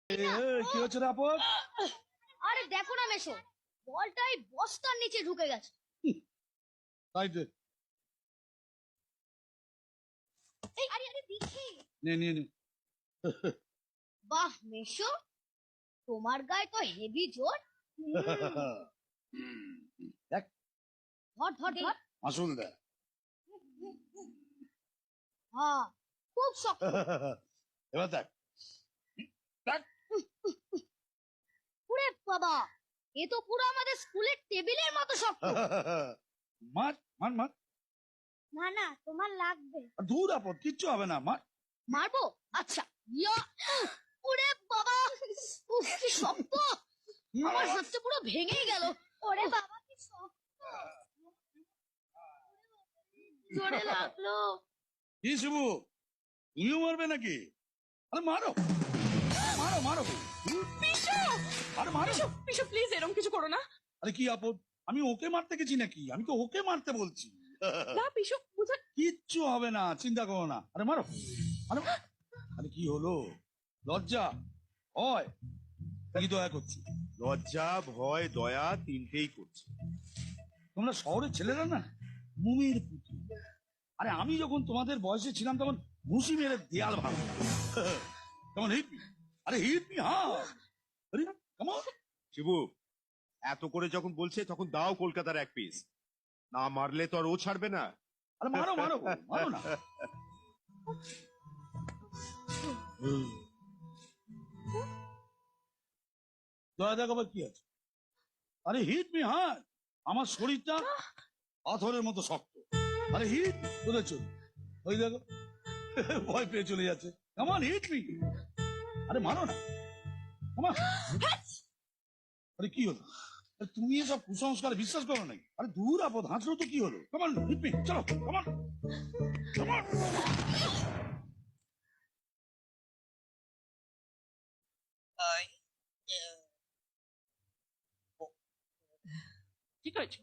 কি হচ্ছে রে আপদ? আরে দেখো না মেশো, বলটাই বস্তার নিচে ঢুকে গেছে। তাই দে, আরে আরে দেখি। নে নে নে। বাহ মেশো, তোমার গায়ে তো হেভি জোর। দেখ ধর ধর ধর। আসল দেখ। হ্যাঁ, খুব শক্ত। এবার দেখ দেখ। ওরে বাবা, এ তো পুরো আমাদের স্কুলের টেবিলের মতো শক্ত। মার মার মার। না না, তোমার লাগবে। দূর আপদ, কিচ্ছু হবে না, মার। মারবো? আচ্ছা। ইয়া! ওরে বাবা, উফ কি শক্ত! আমার হাতটা পুরো ভেঙেই গেল। ওরে বাবা কি শক্ত! জোরে লাগলো। কি শিবু, তুমিও মারবে নাকি? আরে মারো মারো মারো। পিসু, আরে মারো। পিসু, পিসু প্লিজ এরকম কিছু করো না। আরে কি আপদ, আমি ওকে মারতে গেছি নাকি? আমি তো ওকে মারতে বলছি। না পিসু বুঝা। কিচ্ছু হবে না, চিন্তা করো না। আরে মারো আরে। আরে কি হলো? লজ্জা হয় কি দয়া করছি? লজ্জা ভয় দয়া তিনটেই করছে। তোমরা শহরের ছেলেরা না মুমির পুতুল। আরে আমি যখন তোমাদের বয়সে ছিলাম তখন ঘুষি মেরে দেয়াল ভাঙ তখন হিট মি। আরে হিট মি। হ্যাঁ আরে কেমন? শিবু এত করে যখন বলছে তখন দাও কলকাতার এক পিস, না মারলে তো আর ও ছাড়বে না। আরে মারো মারো মারো না। দয়া দেখাবার কি আছে? আরে হিট মি। হ্যাঁ, আমার শরীরটা পাথরের মতো শক্ত। আরে হিট কোথায় চল? ওই দেখো ভয় পেয়ে চলে যাচ্ছে। কেমন হিট মি? আরে মারো না। কেমন? আরে কি হলো? আরে তুমি এসব কুসংস্কারে বিশ্বাস করো নাকি? আরে দূর আপদ, হাসলো তো কি হলো? কেমন হিট মি, চলো কেমন কেমন। ঠিক আছে।